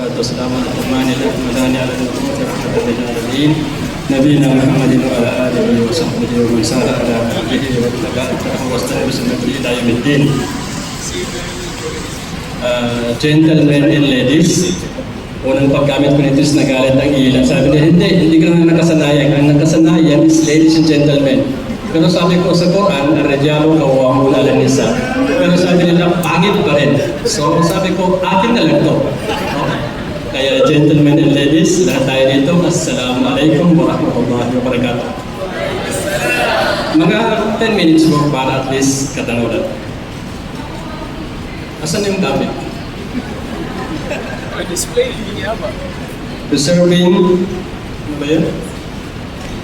وبركاته. السلام عليكم ورحمة الله نبينا محمد وعلى آله وصحبه ومن سار على نهجه واتبع أثره واستنى بسنته إلى يوم الدين. Gentlemen and ladies, unang paggamit ko nito is nagalit ang ilan. Sabi niya, hindi ka naman nakasanayan. Ang nakasanayan is ladies and gentlemen. Pero sabi ko sa Quran, ar-rijalu qawwamuna 'ala nisa. Pero sabi nila, pangit pa rin. So sabi ko, akin na lang to. Kaya gentlemen and ladies, lahat tayo dito, Assalamualaikum warahmatullahi wabarakatuh. Mga 10 minutes mo para at least katanungan. Asan yung topic? Display, hindi nga ba? Preserving, ano ba yun?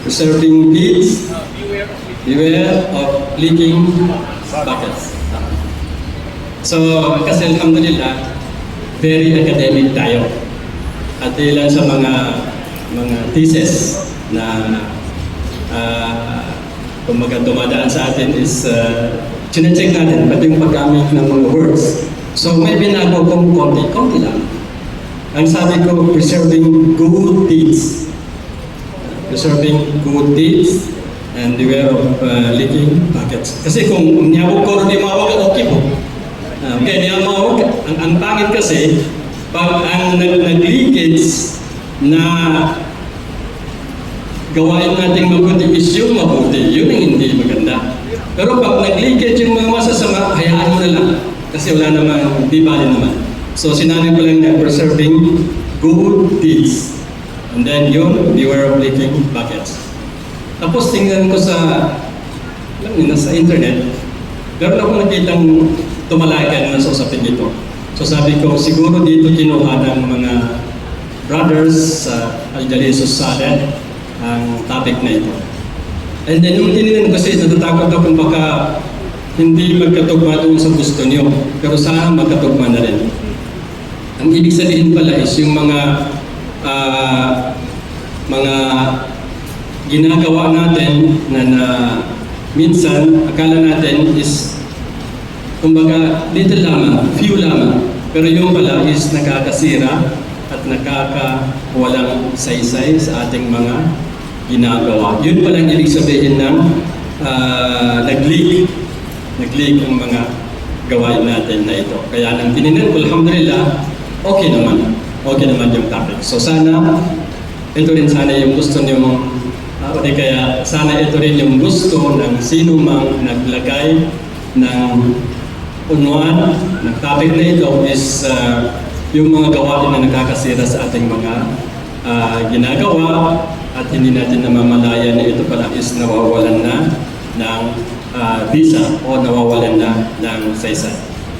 Preserving kids, beware of leaking buckets. So, kasi alhamdulillah, very academic tayo. At ilan sa mga thesis na kumbaga dumadaan sa atin is chinecheck natin, pati yung paggamit ng mga words. So may binago kong konti lang. Ang sabi ko, preserving good deeds. Preserving good deeds and beware of leaking buckets. Kasi kung niyawag ko rin mawag, okay po. Okay, niyawag, ang pangit kasi, pag ang nag-leakage na gawain natin mabuti is yung mabuti, yun ang hindi maganda. Pero pag nag-leakage yung mga masasama, hayaan mo na lang. Kasi wala namang, di bali naman. So sinabi ko lang na preserving good deeds. And then yun, beware of leaking buckets. Tapos tingnan ko sa internet, meron akong nakitang tumalakan na sa usapin dito. So sabi ko, siguro dito kinuha ng mga brothers sa Al-Jalisus Saleh ang topic na ito. And then yung tinignan ko kasi natatakot ako baka hindi magkatugma doon sa gusto niyo, pero sana magkatugma na rin. Ang ibig sabihin pala is yung mga ginagawa natin na minsan akala natin is kumbaga little lamang, few lamang, pero yung pala is nakakasira at nakakawalang saysay sa ating mga ginagawa. Yun palang ibig sabihin ng nag-leak ang mga gawain natin na ito. Kaya nang tininan ko, alhamdulillah, okay naman yung topic. So sana, ito rin sana yung gusto niyo o di kaya sana ito rin yung gusto ng sino mang naglagay ng unwan ng topic na ito is yung mga gawain na nakakasira sa ating mga ginagawa at hindi natin namamalayan na ito pala is nawawalan na ng visa o nawawalan na ng saysay.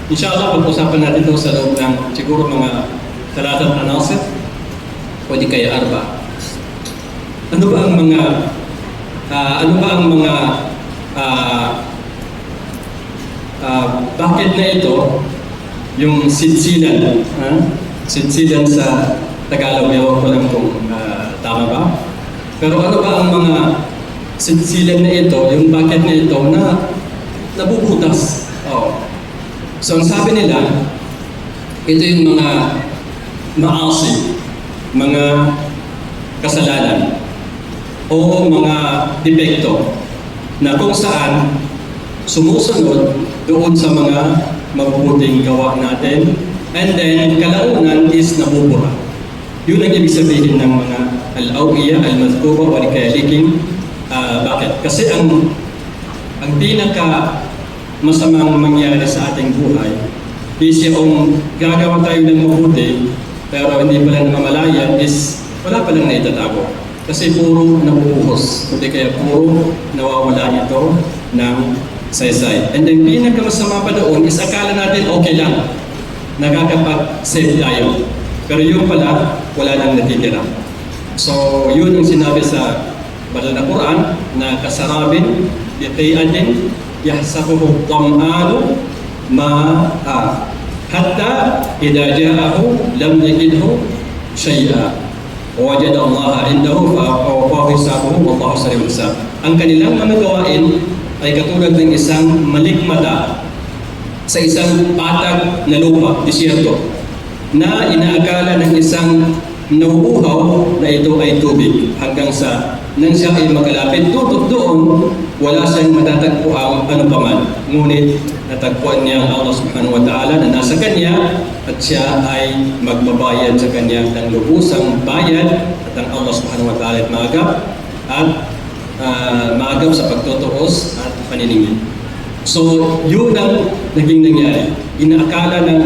Inshallah, pag-usapan natin ito sa loob ng siguro mga 3 anasir o di kaya 4. Ano ba ang mga bakit na ito yung sinsilan? Sinsilan sa Tagalog, ewan ko lang kung tama ba? Pero ano ba ang mga sinsilan na ito, yung bakit na ito na nabubutas? So ang sabi nila, ito yung mga maasi, mga kasalanan o mga depekto na kung saan sumusunod doon sa mga mabubuting gawa natin, and then kalaunan is nabubura. Yun ang ibig sabihin ng mga al-awiyya, al-mazkuba, o kaya leaking bucket. Kasi ang pinaka masamang mangyari sa ating buhay is yung gagawa tayo ng mabuti pero hindi pala namamalayan is wala palang naitatago. Kasi puro nabubuhos, kundi kaya puro nawawala ito ng saysay. And then pinakamasama pa doon is akala natin okay lang, nakakapag-save tayo. Pero yun pala, wala nang natitira. So yun yung sinabi sa banal na Quran na kasarabin, biqi'atin, yahsabuhu dham'anu ma'a hatta idha ja'ahu lam yajidhu shay'a. Wajada Allah indahu fa'awafahu hisabuhu wallahu sari'ul hisab. Ang kanilang mga gawain ay katulad ng isang malikmata sa isang patag na lupa, disyerto, na inaakala ng isang nauuhaw na ito ay tubig hanggang sa nang siya ay makalapit tutok doon, wala siyang matatagpo ang ano paman. Ngunit natagpuan niya ang Allah subhanahu wa ta'ala na nasa kanya at siya ay magbabayad sa kanya ng lubusang bayad at ang Allah subhanahu wa ta'ala ay maagap sa pagtutuos at paniningil. So, yun ang naging nangyari. Inaakala ng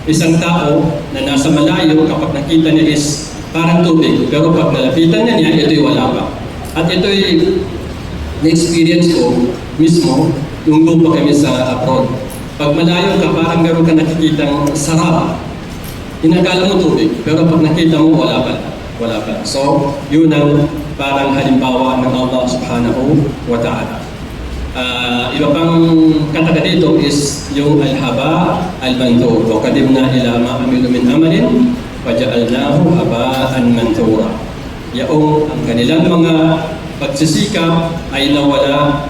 isang tao na nasa malayo kapag nakita niya is parang tubig. Pero pag nalapitan niya, ito'y wala pa. At ito'y na-experience ko mismo nung lupa kami sa abroad. Pag malayo ka, parang meron ka nakikitang sarap. Inakala mo tubig, pero pag nakita mo, wala pa. Wala pa. So, yun ang parang halimbawa ng Allah subhanahu wa ta'ala. Iba pang kataga dito is yung al-haba al-manthur. Wa qadimna ila ma amilu min amalin faja'alnahu haba'an manthura. Yaong ang kanilang mga pagsisikap ay nawala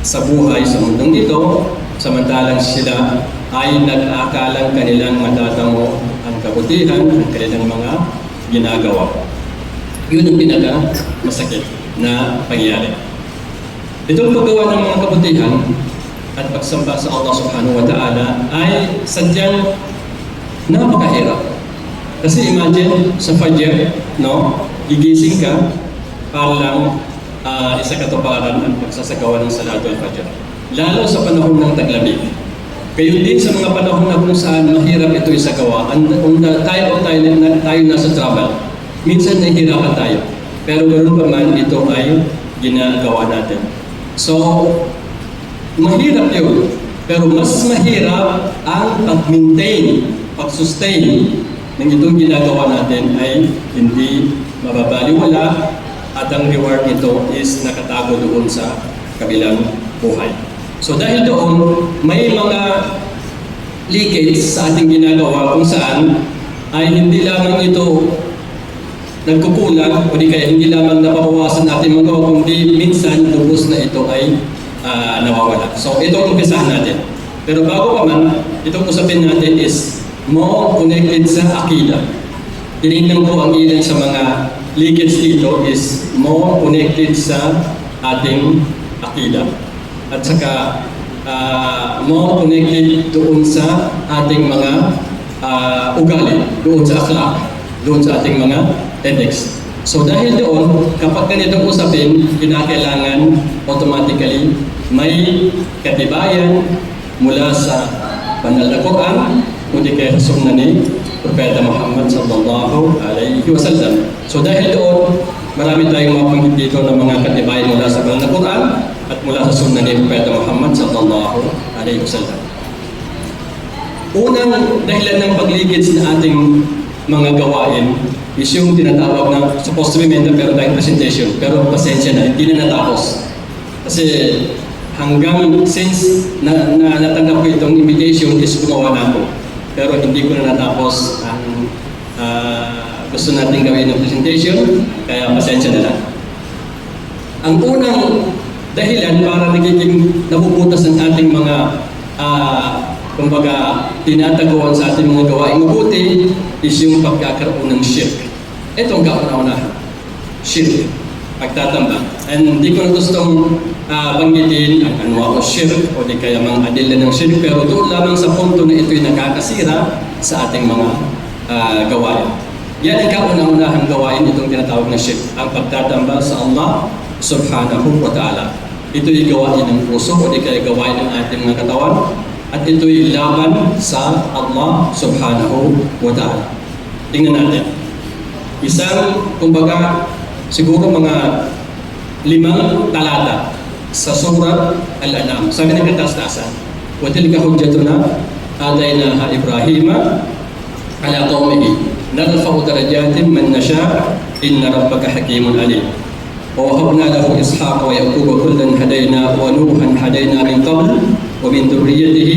sa buhay sa mundong ito, samantalang sila ay nag-aakalang kanilang matatamo ang kabutihan ng kanilang mga ginagawa. Yun ang pinaka-masakit na pangyayari. Itong paggawa ng mga kabutihan at pagsamba sa Allah subhanahu wa ta'ala ay sadyang napakahirap. Kasi imagine sa Fajr, no? Gigising ka para lang isa katuparan ang pagsasagawa ng Salatul Fajr. Lalo sa panahon ng taglamig. Kayo din sa mga panahon na kung saan mahirap ito isagawa. Tayo nasa travel. Minsan nahihirapan tayo. Pero ganoon pa man, ito ay ginagawa natin. So, mahirap yun. Pero mas mahirap ang pag-maintain, pag-sustain ng itong ginagawa natin ay hindi mababaliwala at ang reward nito is nakatago doon sa kabilang buhay. So dahil doon, may mga leakage sa ating ginagawa kung saan ay hindi lamang ito nagkukulang o di kaya hindi lamang napapawasan natin magawa kundi minsan lubos na ito ay nawawala. So ito ang umpisahan natin. Pero bago pa man, itong usapin natin is more connected sa akida. Tinignan ko ang ilan sa mga leakage dito is more connected sa ating akida. At saka more connected doon sa ating mga ugali, doon sa akhlaq, doon sa ating mga ethics. So dahil doon, kapag ganitong usapin, kinakailangan automatically may katibayan mula sa banal na Quran o di kaya sa sunna ni Propeta Muhammad sallallahu alaihi wasallam. So dahil doon, marami tayong mapanggit dito ng mga katibayan mula sa banal na Quran at mula sa sunna ni Propeta Muhammad sallallahu alaihi wasallam. Unang dahilan ng pagligid sa ating mga gawain is yung tinatawag na supposed to be mental pero tayong presentation. Pero pasensya na, hindi na natapos. Kasi hanggang since natanggap ko itong invitation is gumawa na ako. Pero hindi ko na natapos ang gusto natin gawin ng presentation, kaya pasensya na lang. Ang unang dahilan para nagiging nabubutas ang ating mga kumbaga tinatagawan sa ating mga gawain mabuti is yung pagkakaroon ng shirk. Ito ang kauna-unahan. Shirk. Pagtatamba. And hindi ko na gustong banggitin ang anwa o shirk o di kaya mga adila ng shirk, pero doon lamang sa punto na ito'y nakakasira sa ating mga gawain. Yan ang kauna-unahang gawain itong tinatawag na shirk. Ang pagtatamba sa Allah subhanahu wa ta'ala. Ito'y gawain ng puso o di kaya gawain ng ating mga katawan. At ito'y laban sa Allah subhanahu wa ta'ala. Tingnan natin. Isang, kumbaga, siguro mga 5 talata sa Surat Al-An'am. Sabi ng kataas-taasan, وَتِلْكَ حُجَّتُنَا آتَيْنَاهَا إِبْرَاهِيمَ عَلَى قَوْمِهِ نَرْفَعُ دَرَجَاتٍ مَنْ نَشَاءُ إِنَّ رَبَّكَ حَكِيمٌ عَلِيمٌ وَوَهَبْنَا لَهُ إِسْحَاقَ وَيَعْقُوبَ كُلًّا هَدَيْنَا وَنُوحًا هَدَيْنَا مِنْ قَبْلُ وَمِنْ ذُرِّيَّتِهِ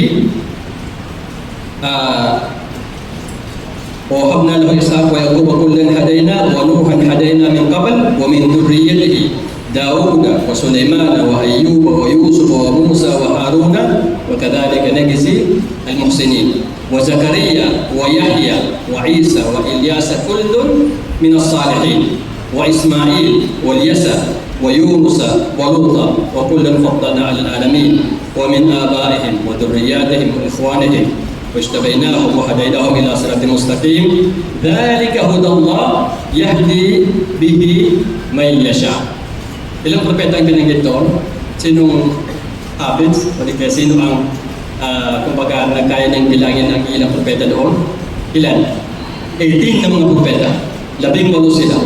وَوَهَبْنَا لَهُ إِسْحَاقَ وَيَعْقُوبَ كُلًّا هَدَيْنَا وَنُوحًا هَدَيْنَا مِنْ قَبْلُ وَمِنْ ذُرِّيَّتِهِ داود وسليمان وأيوب ويوسف وموسى وهارون وكذلك نجزي المحسنين وزكريا ويحيى وعيسى وإلياس كل من الصالحين وإسماعيل واليسع ويونس ولوطا وكلا فضلنا على العالمين ومن آبائهم وذرياتهم وإخوانهم واجتبيناهم وهديناهم إلى صراط مستقيم ذلك هدى الله يهدي به من يشاء. Ilang propeta ang binanggit doon? Sinong habits? O di kaya sino ang kumbaga nagkaya ng bilangin ang ilang propeta doon? Ilan? 18 na mga propeta. 18 sila.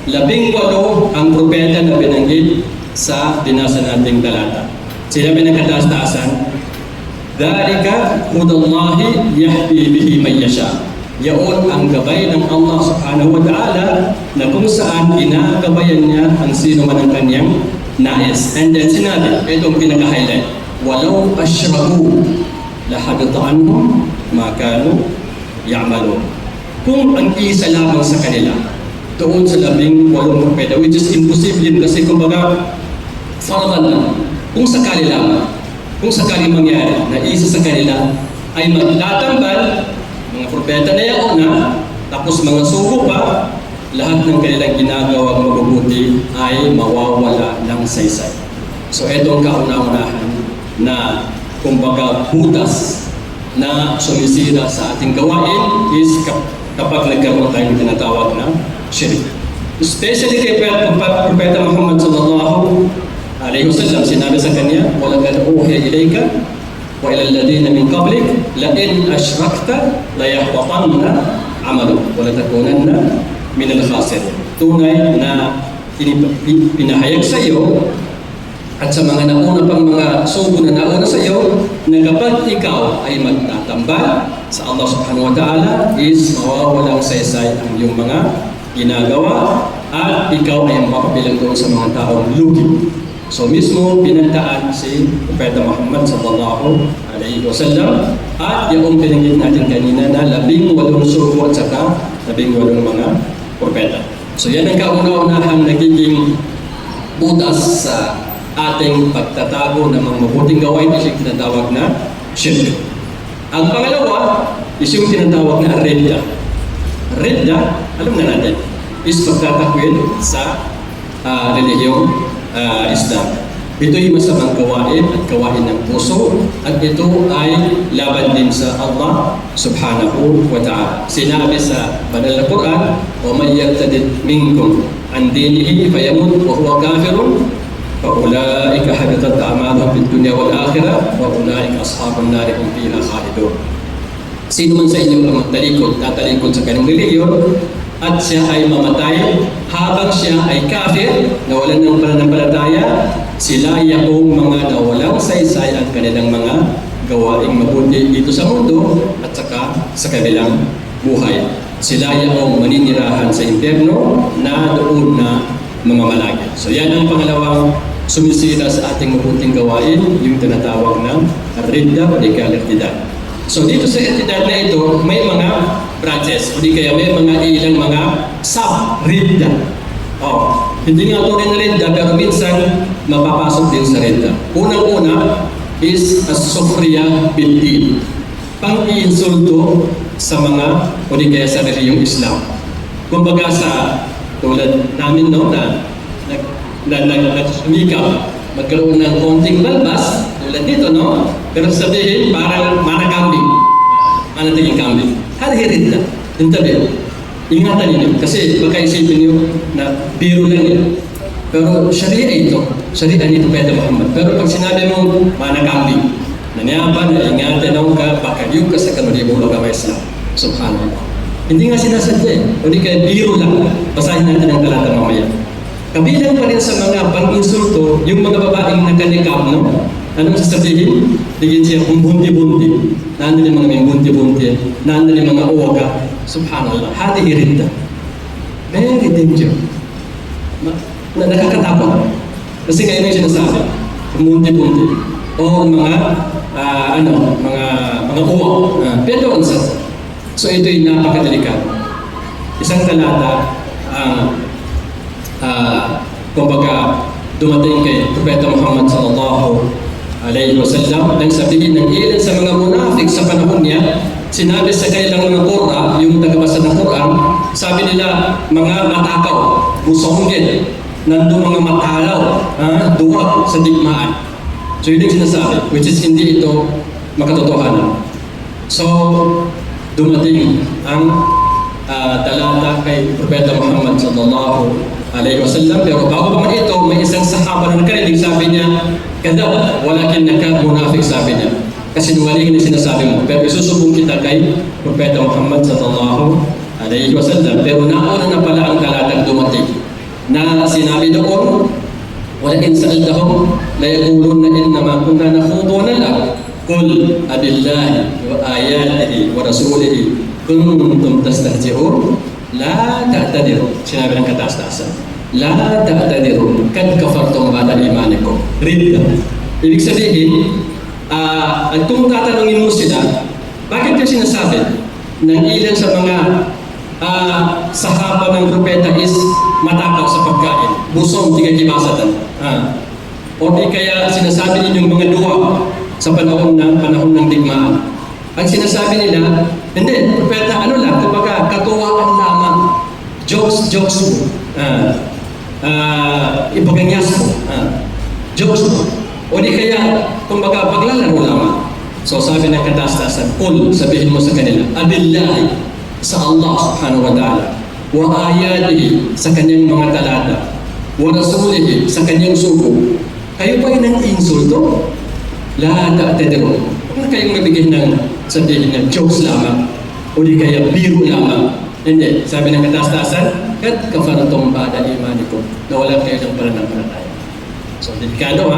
18 ang propeta na binanggit sa binasa nating talata. Sila pinagkataas-taasan. Dhalika hudallahi yahdi bihi man yasha. Yaon ang gabay ng Allah subhanahu wa ta'ala na kung saan ginagabayan niya ang sino man ang kanyang nais. And then sinabi, itong pinaka-highlight, walau ashraku lahabita anhum ma kanu ya'malun. Kung ang isa lamang sa kanila doon sa 18 propeta, which is imposible kasi kumbaga faradan lang. Kung sakali lamang, kung sakali mangyari na isa sa kanila ay magtatambal, mga propeta na yaon na, tapos mga sugo pa, lahat ng kanilang ginagawang mabubuti ay mawawala ng saysay. So ito ang kauna-unahan na kumbaga butas na sumisira sa ating gawain is kapag nagkaroon tayo ng tinatawag na shirk. Especially kay Propeta Muhammad sallallahu alaihi wasallam, sinabi sa kanya, وَلَقَدْ أُوحِيَ إِلَيْكَ وَإِلَى الَّذِينَ مِنْ قَبْلِكَ لَئِنْ أَشْرَكْتَ لَيَحْبَطَنَّ عَمَلُكَ وَلَتَكُونَنَّ مِنَ الْخَاسِرِينَ. Tunay na pinahayag sa iyo at sa mga nauna pang mga sugo na nauna sa iyo na kapag ikaw ay magtatambal sa Allah subhanahu wa ta'ala is mawawalang saysay ang iyong mga ginagawa at ikaw ay mapabilang doon sa mga taong lugi. So mismo pinagdaan si Propeta Muhammad sallallahu alaihi wasallam at yung pinanggit natin kanina na 18 sugo at saka 18 mga propeta. So yan ang kauna-unahang nagiging butas sa ating pagtatago ng mga mabuting gawain is yung tinatawag na shirk. Ang pangalawa is yung tinatawag na ridda. Ridda, alam na natin, is pagtatakwil sa relihiyong Islam. Ito'y masamang gawain at gawain ng puso at ito ay laban din sa Allah subhanahu wa ta'ala. Sinabi sa banal na Quran, وَمَنْ يَرْتَدِدْ مِنْكُمْ عَنْ دِينِهِ فَيَمُتْ وَهُوَ كَافِرٌ فَأُولَٰئِكَ حَبِطَتْ أَعْمَالُهُمْ فِي الدُّنْيَا وَالْآخِرَةِ وَأُولَٰئِكَ أَصْحَابُ النَّارِ هُمْ فِيهَا خَالِدُونَ. Sino man sa inyo ang tatalikod sa kanyang relihiyon at siya ay mamatay habang siya ay kafir, nawalan ng pananampalataya, sila yaong mga nawalang saysay ang kanilang mga gawaing mabuti dito sa mundo at saka sa kanilang buhay. Sila yaong maninirahan sa impyerno na doon na mamamalagi. So yan ang pangalawang sumisira sa ating mabuting gawain, yung tinatawag ng ridda o di kaya irtidad. So dito sa irtidad na ito, may mga branches, o di kaya may mga ilang mga sub-ridda. Hindi nga ito rin na ridda, pero minsan mapapasok din sa ridda. Unang-una is as-sufriya bil-din. Pang-iinsulto sa mga, o di kaya sa reliyong Islam. Kumbaga sa tulad namin no, na nagsumikap, magkaroon ng konting balbas, tulad dito, no? Pero sabihin, parang manakambing. Manatiging kambing. Halihirid na. Yung tabi. Ingatan ninyo. Kasi baka isipin nyo na biro lang yun. Pero sharia ito. Sharia ni Propeta Muhammad. Pero pag sinabi mo, manakambing, nanyapan, ingatan ako ka, pakayog ka sa kanulibolo ka may Islam. Subhanallah. Hindi nga sinasadya eh. O di kaya biro lang. Basahin natin ang talata mamaya. Kabilang pa rin sa mga pang-insulto, yung mga babaeng nakanikab, no? Anong sasabihin? Tigin siya kung bunti-bunti. Nandun yung mga may bunti-bunti. Nandun yung mga uwaga. Subhanallah. Halihirinda. Very dangerous. Nakakatakot. Kasi ngayon yung sinasabi. Kung bunti-bunti. O mga, mga uwag. Pero ang sasa. So ito'y napakadelikado. Isang talata kumbaga dumating kay Propeta Muhammad sallallahu alaihi wasallam nang sabihin ng ilan sa mga munafik sa panahon niya, sinabi sa kailang mga Qur'an, yung tagabasa ng Qur'an, sabi nila, mga matakaw, busonggin, nandun mga matalaw, duwag sa digmaan. So yun yung sinasabi, which is hindi ito makatotohanan. So, dumating ang talata kay Propeta Muhammad sallallahu alaihi wasallam. Pero bago pa man ito, may isang sahaba na nakarinig, sabi niya, kadab, walakin naka munafik, sabi niya. Kasi nuwaling na sinasabi mo. Pero isusubong kita kay Propeta Muhammad sallallahu alaihi wasallam. Pero nauna na pala ang talatang dumating na sinabi doon, walakin sa'aldahum la yakulun na innama kunna nakhudu na lang. Qul abillahi wa ayatihi wa rasulihi kuntum tastahzi'un la ta'tadiru. Sinabi ng kataas-taasan, la ta'tadiru kad kafartum ba'da imanikum. Ridda. Ibig sabihin, at kung tatanungin mo sila, bakit yung sinasabi ng ilan sa mga sahaba ng propeta is matakaw sa pagkain, busong, di kibasatan. O di kaya sinasabi ninyong mga duwa sa panahon ng digmaan. Ang sinasabi nila, hindi, propeta, ano lang, kumbaga, katuwaan lamang, jokes mo, ipaganyas mo, jokes mo. O di kaya, kumbaga, paglalaro lamang. So sabi ng kataas-taasan, Qul, sabihin mo sa kanila, abillahi, sa Allah subhanahu wa ta'ala, wa ayatihi, sa kanyang mga talata, wa rasulihi, sa kanyang suko. Kayo ba ng insulto? La ta'tadiru. Huwag na kayong mabigyan ng sabihin ng jokes lamang, o di kaya biro lamang. Hindi, sabi ng kataas-taasan, kad kafartum ba'da imanikum, na wala kayo ng pananampalataya. So, delikado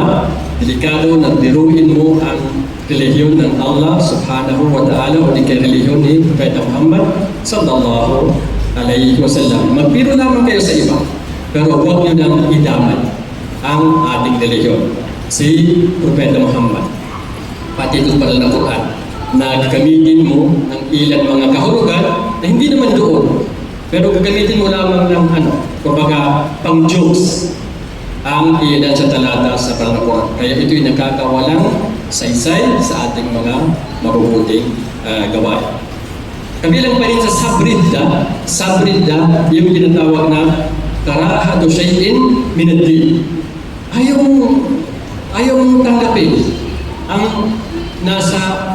delikado na biruin mo ang relihiyon ng Allah subhanahu wa ta'ala o di kaya relihiyon ni Propeta Muhammad sallallahu alaihi wasallam. Magbiro lamang kayo sa iba, pero huwag nyo nang idamay ang ating relihiyon. Si Propeta Muhammad, pati ito pala ng Quran, na gagamitin mo ng ilang mga kahulugan na hindi naman doon, pero gagamitin mo lamang ng kumbaga, pang-jokes ang ilan sa talata sa Quran. Kaya ito'y nakakawalang saysay sa ating mga mabubuting gawain. Kabilang pa rin sa sabridda, yung tinatawag na karahatu shay'in min ad-din. Ayaw mong tanggapin ang nasa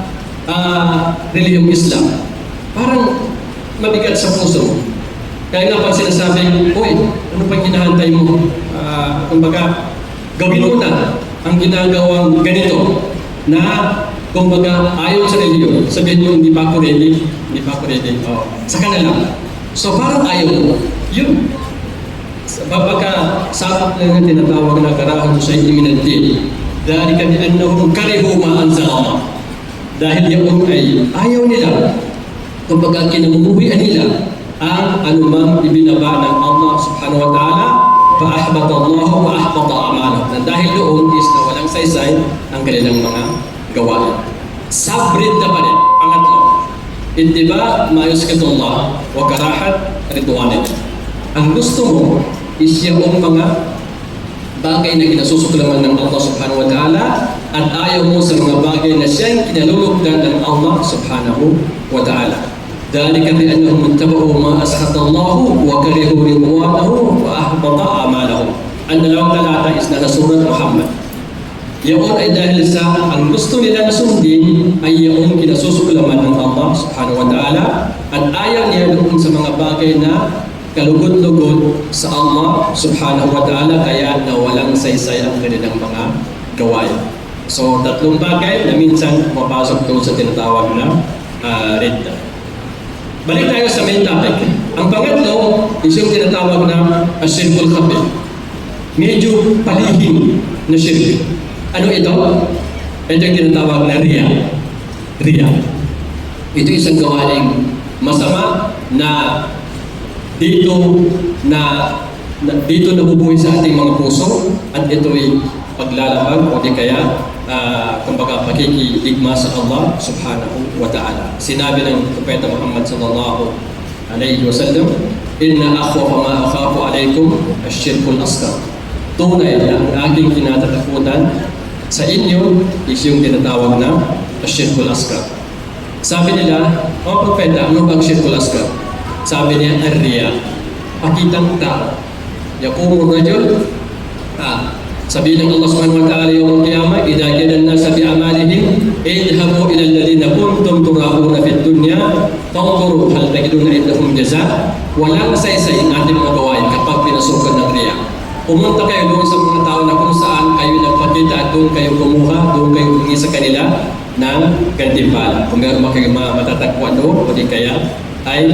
relihiyong Islam. Parang mabigat sa puso mo. Kaya nga pag sinasabing, uy, ano pang hinahantay mo? Kumbaga, gawin mo na ang ginagawang ganito na kumbaga ayaw sa reliyon. Sabihin mo, hindi pa ako ready. Saka na lang. So parang ayaw mo. Yun. Baka sabot lang ang tinatawag na karahan sa iminantin. Dahil kami annahum karihu ma anzalama. Dahil yung ay ayaw nila. Kumbaga kinamumuhian nila ang anumang ibinaba ng Allah subhanahu wa ta'ala, fa-ahbata Allah wa ahbata a'malahum. Dahil doon is na walang saysay ang kanilang mga gawain. Sabrid na pa rin. Pangatlo, ittiba ma yuskatullah wa karahat ridwanit. Ang gusto mo is yung mga bagay na kinasusuklaman ng Allah subhanahu wa ta'ala at ayaw mo sa mga bagay na siyang kinalulugdan ng Allah subhanahu wa ta'ala. ذلك بأنهم اتبعوا ما أسخط الله وكرهوا رضوانه وأحبط أعمالهم. Ang dalawang talata is na surat Muhammad. Yaon ay dahil sa ang gusto nila na sundin ay yaon kinasusuklaman ng Allah subhanahu wa ta'ala at ayaw niya doon sa mga bagay na kalugod-lugod sa Allah subhanahu wa ta'ala kaya nawalang saysay ang kanilang mga gawain. So tatlong bagay na minsan mapasok doon sa tinatawag na ridda. Balik tayo sa main topic. Ang pangatlo is yung tinatawag na asyirkul khafi. Medyo palihim na shirk. Ano ito? Ito yung tinatawag na riya. Ito isang gawaing masama na dito nabubuhay sa ating mga puso at ito'y paglalabag o di kaya kumbaga pakikiigma sa Allah subhanahu wa ta'ala. Sinabi ng Propeta Muhammad sallallahu alaihi wasallam, inna akhwafa ma akhafu alaikum asyirkul asghar. Tunay na ang aking kinatatakutan sa inyo is yung tinatawag na asyirkul asghar. Sabi nila, "O propeta, ano bang syirkul asgar?" Sabi niya, "Ar-riya." Pakitang tao. Yakumur rajul, sabihin ng Allah subhanahu wa ta'ala yung qiyamah, "Idha jana an-nasa bi amalihim, idhabu ila alladhina kuntum tura'una fid dunya, tanzuru hal tajiduna indahum jaza." Walang saysay ang ating mga gawain kapag pinasukan ng riya. Pumunta kayo doon sa mga tao na kung saan kayo nagpakita at doon kayo kumuha, doon kayo humingi sa kanila ng gantimpala. Kung meron ba kayo matatagpuan doon, o di kaya ay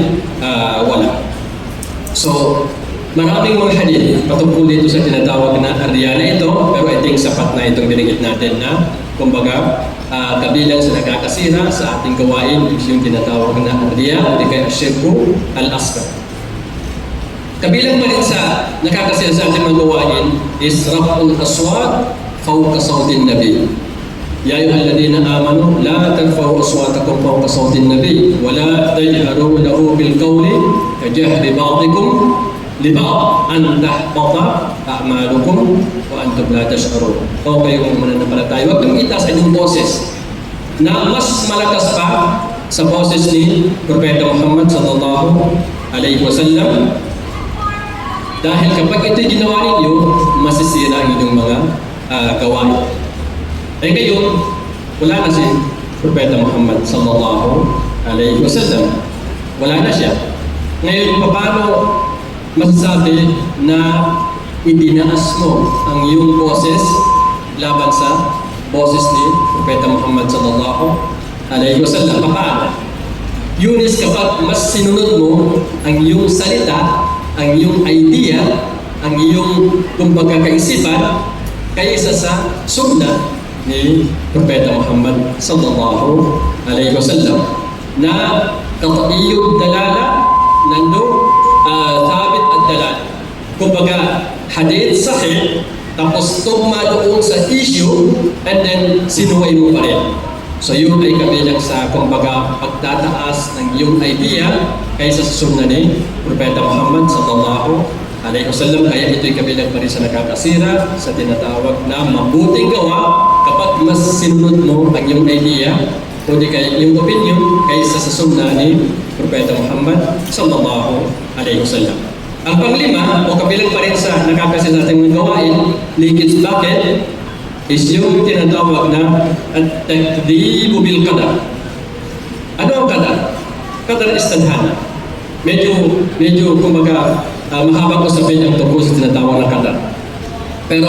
wala. So, maraming mga hadith patungkol dito sa tinatawag na riya na ito, pero I think sapat na itong binigit natin na kumbaga kabilang sa nakakasira sa ating gawain yung tinatawag na riya o di kaya syirku al-asghar. Kabilang pa rin sa nakakasira sa ating mga gawain is raf'ul aswat fawqa sawtin nabi. Ya ayyuhalladhina amanu la tarfa'u aswatakum fawqa sawtin nabi wa la tajharu lahu bil qawli kajahri ba'dikum li ba'd an tahbata a'malukum wa antum la tash'urun. O kayong mananampalataya, huwag kang itaas ang boses na mas malakas pa sa boses ni Propeta Muhammad sallallahu alaihi wasallam. Dahil kapag ito'y ginawa ninyo, masisira ang inyong mga gawain. Eh ngayon, wala na si Propeta Muhammad sallallahu alaihi wasallam. Wala na siya. Ngayon, paano masasabi na idinaas mo ang iyong boses laban sa boses ni Propeta Muhammad sallallahu alaihi wasallam? Paano? Yunis, kapag mas sinunod mo ang iyong salita, ang iyong idea, ang iyong kumbaga kaisipan kaysa sa sunnah ni Propeta Muhammad sallallahu alaihi wasallam na qat'iyyud dalala nando thabit ad-dalal. Kumbaga hadith sahih tapos tugma doon sa issue and then sinuway mo pa rin. So yun ay kabilang sa kumbaga pagtataas ng iyong idea kaysa sa sunna ni Propeta Muhammad sallallahu alaihi wasallam. Kaya ito'y kabilang pa rin sa nakakasira sa tinatawag na mabuting gawa kapag mas sinunod mo ang iyong idea o di kaya yung opinion kaysa sa sunna ni Propeta Muhammad sallallahu alaihi wasallam. Ang panglima o kabilang pa rin sa nakakasira sa ating mga gawain, leakage bucket, is yung tinatawag na at-takdhibu bil qadar. Ano ang qadar? Qadar is tadhana. Medyo kumbaga mahabang usapin ang tungkol sa tinatawag na qadar. Pero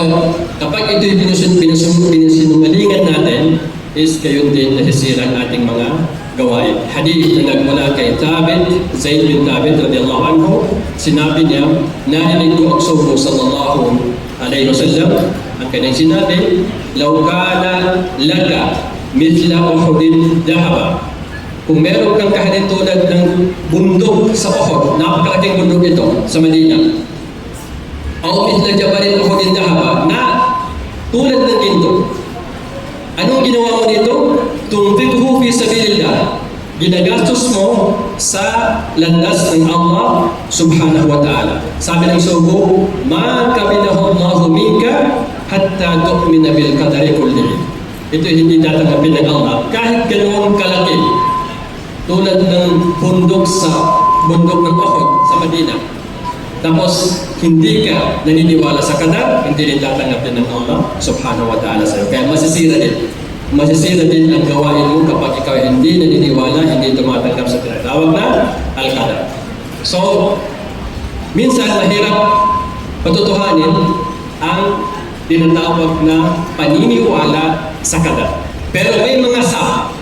kapag ito'y pinusinungalingan natin, is gayon din nasisira ang ating mga gawain. Hadith na nagmula kay Zaid bin Thabit radiyallahu anhu, sinabi niya, narinig ko ang Rasul sallallahu alaihi wasallam ang kanyang sinabi, "Law kana laka mithla Uhudin dhahaba." Kung meron kang kahanin tulad ng bundok sa Uhud, napakalaking bundok ito sa Madina, o mithla Jabalin Uhudin dhahaba, na tulad ng ginto. Anong ginawa mo dito? Tunfiqhu fi sabilillah. Ginagastos mo sa landas ng Allah subhanahu wa ta'ala. Sabi ng sugo, "Ma kabilahu Allahu minka hatta tu'mina bil qadari kullihi." Ito hindi tatanggapin ng Allah kahit ganoong kalaki tulad ng bundok ng Uhud sa Madina. Tapos hindi ka naniniwala sa qadar, hindi rin tatanggapin ng Allah subhanahu wa ta'ala sa iyo. Kaya masisira din ang gawain mo kapag ikaw hindi naniniwala, hindi tumatanggap sa tinatawag na al-qadar. So, minsan mahirap patutuhanin ang tinatawag na paniniwala sa qadar. Pero may mga sab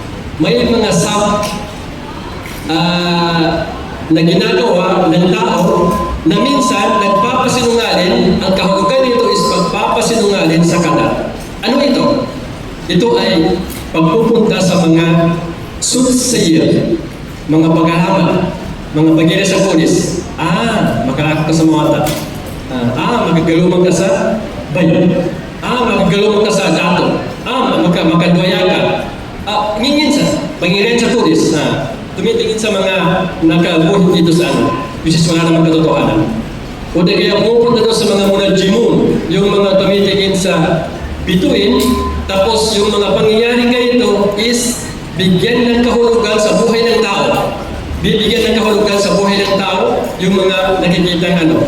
na ginagawa ng tao na minsan nagpapasinungaling. Ang kahulugan nito is pagpapasinungaling sa qadar. Ano ito? Ito ay pagpupunta sa mga soothsayer, mga paghahaman, mga bagay sa pulis. Makalakot ka sa mga mata. Magagalumang ka sa bayo. Magagalumang ka sa dato. Makadwaya ka. Minsan, pangirin sa pulis, tumitingin sa mga nakabuhin dito sa which is wala namang katotohanan. O di kaya pupunta doon sa mga munajimun, yung mga tumitingin sa bituin, tapos yung mga pangyayari ganito is bigyan ng kahulugan sa buhay ng tao. Bibigyan ng kahulugan sa buhay ng tao yung mga nakikita ano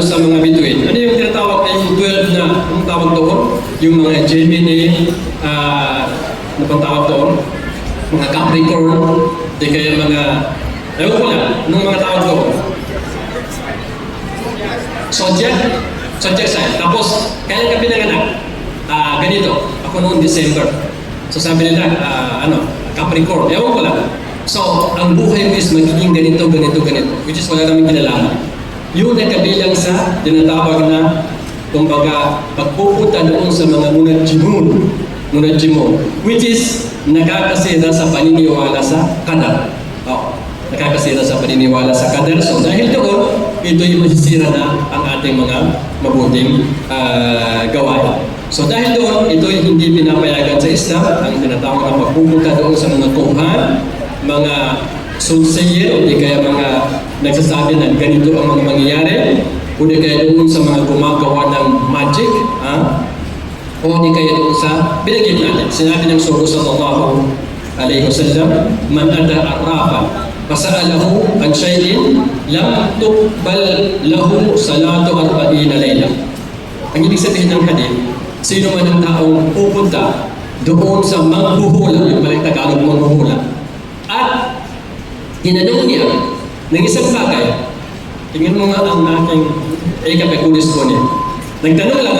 sa mga bituin. Ano yung tinatawag na yung 12 na, anong tawag doon? Yung mga Gemini, ano bang tawag doon? Mga Capricorn, di kaya mga, ewan ko lang, anong mga tawag doon? Zodiac sign. Tapos, kailan ka pinanganak? Ganito, ako noong December. So sabi nila, Capricorn, ewan ko lang. So, ang buhay mo is magiging ganito, which is wala namin kinalaman. Yun ay kabilang sa tinatawag na, kumbaga, pagpupunta doon sa mga munadjimun, which is nakakasira sa paniniwala sa kadar. Nakakasira sa paniniwala sa kadar. So, dahil doon, ito yung masisira na ang ating mga mabuting gawain. So, dahil doon, ito yung hindi pinapayagan sa Islam, ang tinatawag na pagpupunta doon sa mga kuhan, mga soothsayer o di kaya mga nagsasabi na ganito ang mga mangyayari o di kaya doon sa mga gumagawa ng magic o di kaya doon sa binanggit natin. Sinabi ng Rasul sallallahu alaihi wasallam, man ada arrafa fasa'alahu an shay'in lam tuqbal lahu salatu 40 layla. Ang ibig sabihin ng hadith, sino man ang taong pupunta doon sa manghuhula, yung palang Tagalog manghuhula, at tinanong niya ng isang bagay, tingnan mo nga ang aking kapekulis ko niya. Nagtanong lang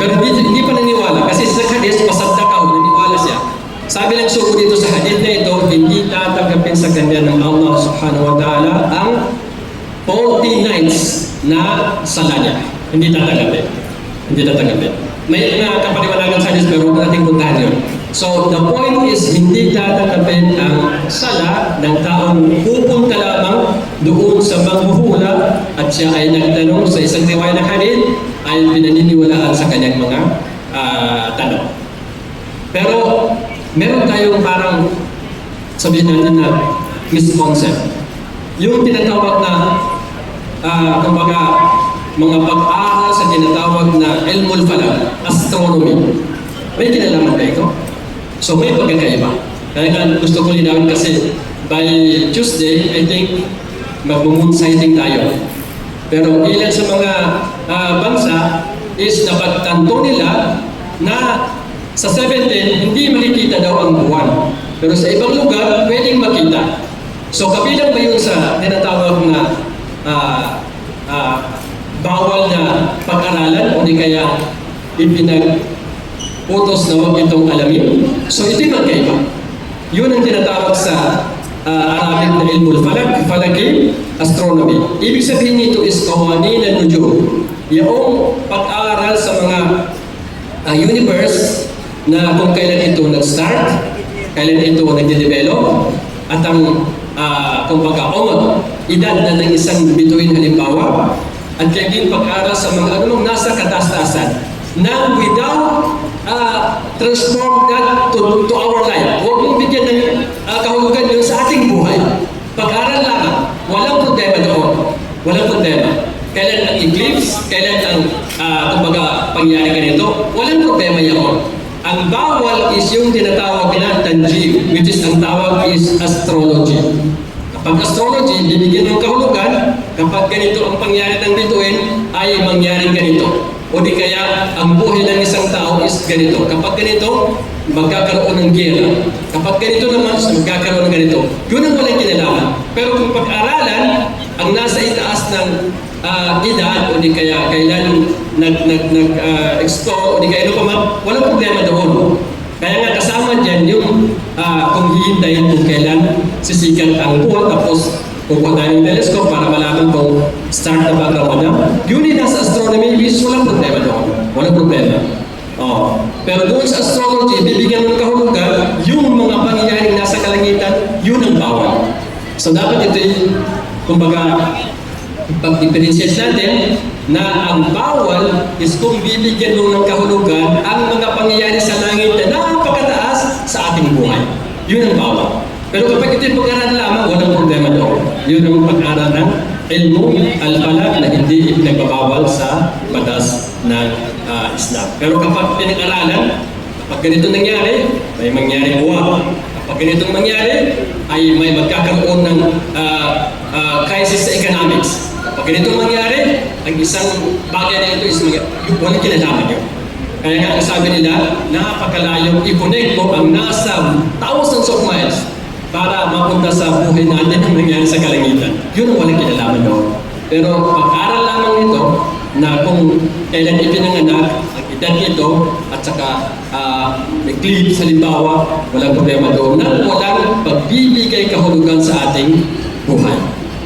pero hindi pa naniwala kasi sa hadith, pasadakaw, naniwala siya. Sabi ng suko dito sa hadith na ito, hindi tatanggapin sa kanya ng Allah subhanahu wa ta'ala ang 40 nights na sala niya. Hindi tatanggapin. May kapaliwanagan sa hadith pero huwag nating puntahan yun. So, the point is, hindi tatanggapin ang sala ng taong pupunta lamang doon sa manghuhula at siya ay nagtanong sa isang riwaya ng hadith ay pinaniniwalaan sa kanyang mga tanong. Pero, meron tayong parang sabihin natin na misconcept. Yung tinatawag na kumbaga, mga pag-aaral sa tinatawag na ilmul falak, astronomy. May kinalaman ba ito? So may pagkakaiba. Kaya nga gusto ko linawin kasi by Tuesday, I think mag-moon sighting tayo. Pero ilan sa mga bansa is napagtanto nila na sa 17, hindi makikita daw ang buwan. Pero sa ibang lugar, pwedeng makita. So kabilang ba yun sa tinatawag na bawal na pag-aralan o di kaya ipinag-utos na huwag itong alamin? So ito'y magkaiba. Yun ang tinatawag sa Arabic na ilmul falaki, astronomy. Ibig sabihin nito is qawanin an-nujum. Yung pag-aaral sa mga universe na kung kailan ito nag-start, kailan ito nag-develop, at ang kumbaga edad na ng isang bituin halimbawa, at kaya pag-aaral sa mga anumang nasa kataas-taasan na without transform that to our life. Huwag mong bigyan ng kahulugan yun sa ating buhay. Pag-aaral lamang, walang problema doon. Walang problema. Kailan ang eclipse, kailan ang kumbaga pangyari ganito, walang problema yun. Ang bawal is yung tinatawag na tanjib, which is ang tawag is astrology. Kapag astrology, bibigyan ng kahulugan, kapag ganito ang pangyari ng bituin, ay mangyaring ganito. O di kaya, ang buhay ng isang tao is ganito. Kapag ganito, magkakaroon ng gera. Kapag ganito naman, magkakaroon ng ganito. Yun ang walang kinalaman. Pero kung pag-aralan, ang nasa itaas ng edad, o di kaya kailan nag-explore, o di kaya ano pa man, walang problema doon. Kaya nga kasama dyan yung kung hihintayin kung kailan sisikat ang buwan, tapos kukuha tayo ng telescope para malaman kung start na ba ang Ramadan. Yun din nasa astronomy, is walang problema doon. Walang problema. Pero doon sa astrology, bibigyan ng kahulugan, yung mga pangyayaring nasa kalangitan, yun ang bawal. So dapat ito kumbaga, pag-differentiate natin na ang bawal is kung bibigyan mo ng kahulugan ang mga pangyayari sa langit na napakataas sa ating buhay. Yun ang bawal. Pero kapag ito'y pag-aaral lamang, walang problema doon. Yun ang pag-aaral ng ilmu al-falak na hindi ipinagbabawal sa batas ng Islam. Pero kapag pinag-aralan, Pag ganito nangyari, may mangyaring uwa. Pag ganitong mangyari, ay may magkakaroon ng crisis sa economics. Pag ganitong mangyari, ang isang bagay na ito is walang kinalaman yun. Kaya nga ang sabi nila, napakalayong i-connect mo ang nasa thousands of miles para mapunta sa buhay natin ang nangyari sa kalangitan. Yun ang walang kinalaman doon. Pero pag-aral lamang nito na kung kailan ipinanganak, ang edad nito, at saka eclipse, halimbawa, walang problema doon na walang pagbibigay kahulugan sa ating buhay.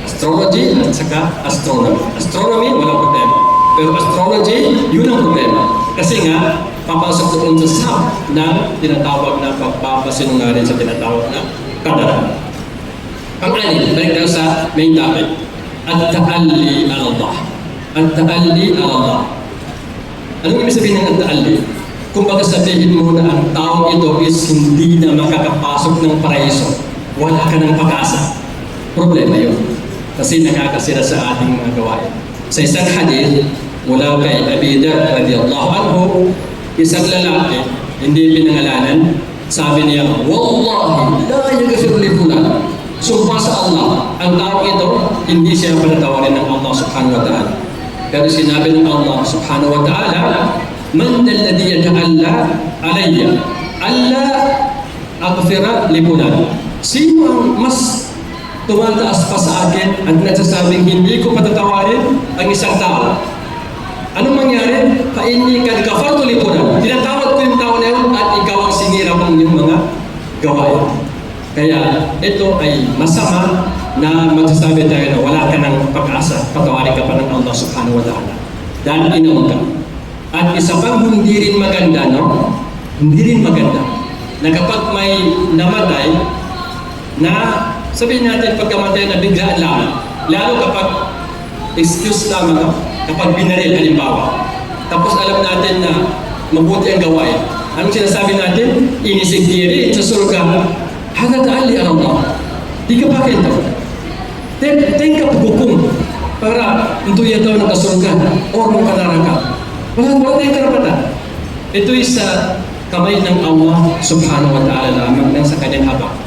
Astrology at saka astronomy. Astronomy, walang problema. Pero astrology, yun ang problema. Kasi nga, papasok doon sa sub ng tinatawag na pagpapasinungaling sa tinatawag na kadara. Pang-anim, balik tayo sa main topic. At-ta'alli al-Allah. At-ta'alli al-Allah. Anong ibig sabihin ng at-ta'alli? Kung baga sabihin mo na ang taong ito is hindi na makakapasok ng paraiso, wala ka ng pag-asa. Problema yun. Kasi nakakasira sa ating mga gawain. Sa isang hadith, mula kay Abi Dar radiyallahu anhu, isang lalaki, hindi pinangalanan, sabi niya, Wallahi, la yaghfiru li fulan. Sumpah sa Allah, ang tao ito, hindi siya patatawarin ng Allah subhanahu wa ta'ala. Pero sinabi ng Allah subhanahu wa ta'ala, Man alladhi yata'alla alayya, alla aghfira li fulan. Sino ang mas tumataas pa sa akin at nagsasabing hindi ko patatawarin ang isang tao? Anong mangyari? Fa-inni kad ghafartu li fulan. Tinatawad ko yung tao na yun at ikaw ang sinira mong yung mga gawain. Kaya ito ay masama na magsasabi tayo na wala ka ng pag-asa, patawarin ka pa ng Allah subhanahu wa ta'ala. Dahil inawag ka. At isa pang hindi rin maganda, no? Hindi rin maganda na kapag may namatay, na sabihin natin pagkamatay na biglaan lang, lalo kapag excuse lamang, no? Kapag binaril, halimbawa. Tapos alam natin na mabuti ang gawain. Anong sinasabi natin? Inisigdiri sa surga. Hada ta'alli al-Allah. Di ka bakit ito? Tingka pagkukum para untuk ia tahu nak surga or maka neraka. Wala tayong karapatan. Ito ay sa kamay ng Allah subhanahu wa ta'ala lamang ng sa kanyang habang.